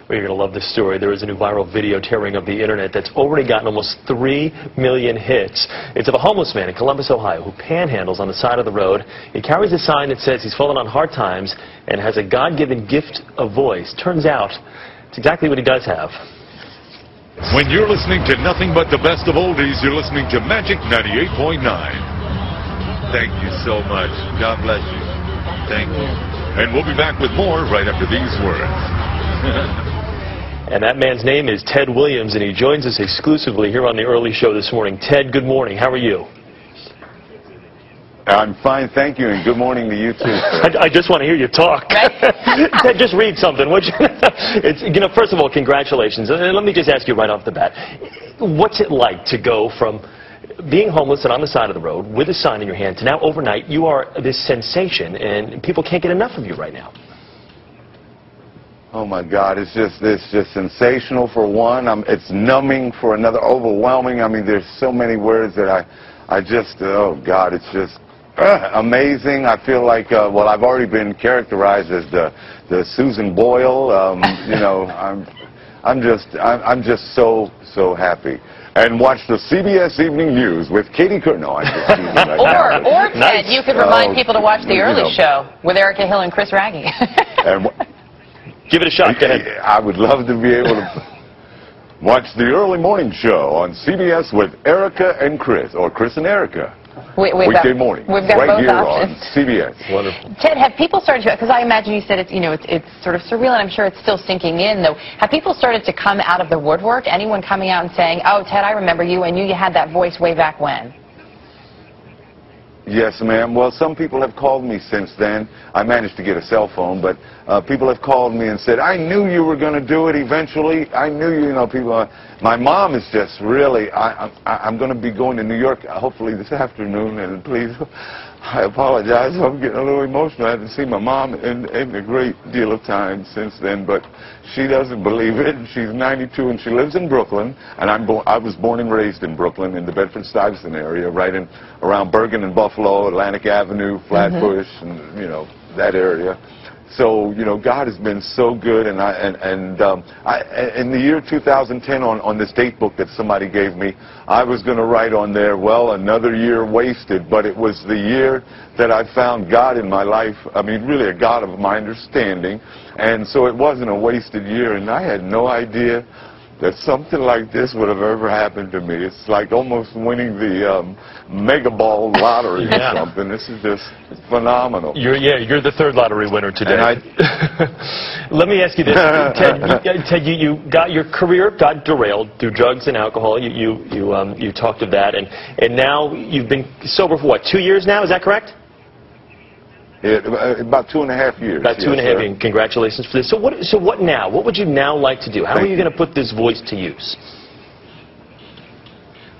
Well, you're going to love this story. There is a new viral video tearing up the internet that's already gotten almost 3 million hits. It's of a homeless man in Columbus, Ohio, who panhandles on the side of the road. He carries a sign that says he's fallen on hard times and has a God-given gift of voice. Turns out it's exactly what he does have. When you're listening to nothing but the best of oldies, you're listening to Magic 98.9. Thank you so much. God bless you. Thank you. And we'll be back with more right after these words. And that man's name is Ted Williams, and he joins us exclusively here on the early show this morning. Ted, good morning. How are you? I'm fine, thank you, and good morning to you too. I just want to hear you talk. Ted, just read something, would you? First of all, congratulations. And let me just ask you right off the bat, what's it like to go from being homeless and on the side of the road with a sign in your hand to now overnight you are this sensation and people can't get enough of you right now? Oh my God, it's just sensational for one. It's numbing for another, overwhelming. I mean, there's so many words that I just, oh God, it's just amazing. I feel like, well, I've already been characterized as the Susan Boyle. I'm just so happy. And watch the CBS Evening News with Katie Curtin. No, I'm just teasing right now. Or Ted, you could remind people to watch the early show with Erica Hill and Chris Raggi. Give it a shot. Go ahead. I would love to be able to watch the early morning show on CBS with Erica and Chris, or Chris and Erica. Weekday morning, we've got right both here options. on CBS. Wonderful. Ted, have people started to, because I imagine you said it's sort of surreal, and I'm sure it's still sinking in, though. Have people started to come out of the woodwork? Anyone coming out and saying, oh, Ted, I remember you, I knew you had that voice way back when? Yes, ma'am. Well, some people have called me since then. I managed to get a cell phone, but people have called me and said, I knew you were going to do it eventually. I knew, people. My mom is just really, I'm going to be going to New York hopefully this afternoon, and please, I apologize. I'm getting a little emotional. I haven't seen my mom in a great deal of time since then, but she doesn't believe it. She's 92 and she lives in Brooklyn, and I was born and raised in Brooklyn in the Bedford-Stuyvesant area, right around Bergen and Buffalo, Atlantic Avenue, Flatbush, and that area. So God has been so good, and in the year 2010 on this date book that somebody gave me, I was going to write on there, well, another year wasted, but it was the year that I found God in my life. I mean, really a God of my understanding, and so it wasn't a wasted year, and I had no idea that something like this would have ever happened to me. It's like almost winning the Mega Ball lottery or something. This is just phenomenal. You're the third lottery winner today. Let me ask you this, Ted. You got your career got derailed through drugs and alcohol. You talked of that, and now you've been sober for what, 2 years now? Is that correct? About 2.5 years. About 2.5 years. Congratulations for this. So what now? What would you now like to do? How are you going to put this voice to use?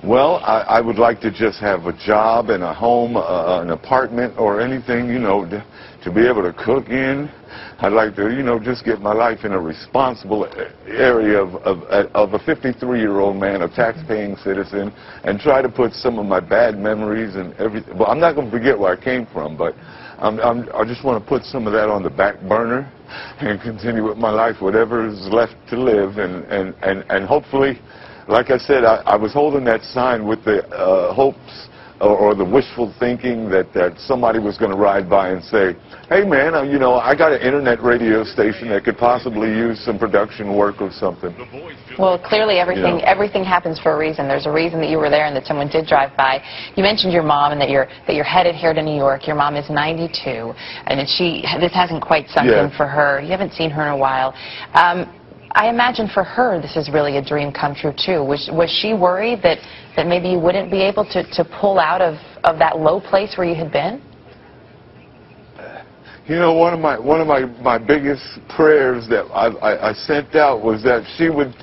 Well, I would like to just have a job and a home, an apartment or anything, to be able to cook in. I'd like to, just get my life in a responsible area of a 53-year-old man, a tax-paying citizen, and try to put some of my bad memories and everything. Well, I'm not going to forget where I came from, but I just want to put some of that on the back burner and continue with my life, whatever is left to live, and hopefully, like I said, I was holding that sign with the hopes or the wishful thinking that somebody was going to ride by and say, hey man, I got an internet radio station that could possibly use some production work or something. Well, clearly everything happens for a reason. There's a reason that you were there and that someone did drive by. You mentioned your mom and that you're headed here to New York. Your mom is 92, and this hasn't quite sunk in for her. You haven't seen her in a while. I imagine for her this is really a dream come true too. Was she worried that maybe you wouldn't be able to pull out of that low place where you had been? One of my biggest prayers that I sent out was that she would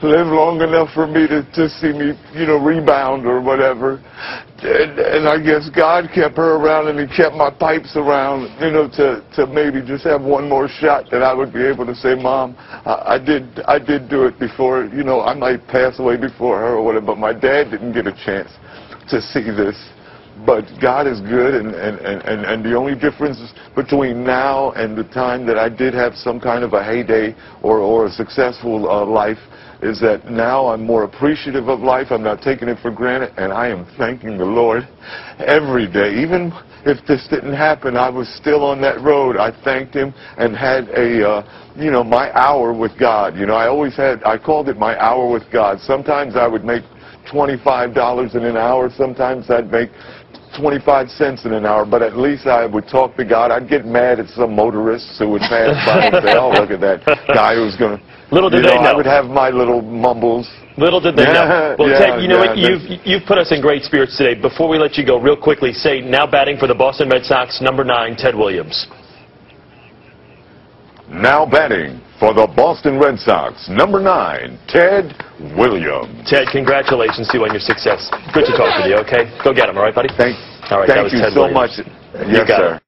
live long enough for me to see me, rebound or whatever. And I guess God kept her around and He kept my pipes around, to maybe just have one more shot that I would be able to say, Mom, I did do it before. I might pass away before her or whatever, but my dad didn't get a chance to see this. But God is good, and the only difference between now and the time that I did have some kind of a heyday or a successful life is that now I'm more appreciative of life. I'm not taking it for granted, and I am thanking the Lord every day. Even if this didn't happen, I was still on that road. I thanked Him and had my hour with God. I called it my hour with God. Sometimes I would make $25 in an hour. Sometimes I'd make 25 cents in an hour, but at least I would talk to God. I'd get mad at some motorists who would pass by and say, oh, look at that guy who's going to... Little did they know. I would have my little mumbles. Little did they know. Well, Ted, you know what? You've put us in great spirits today. Before we let you go, real quickly, say, now batting for the Boston Red Sox, number 9, Ted Williams. Now batting for the Boston Red Sox, number 9, Ted Williams. Ted, congratulations to you on your success. Good to talk with you, okay? Go get him, all right, buddy? Thank all right, you so much. Yes, sir.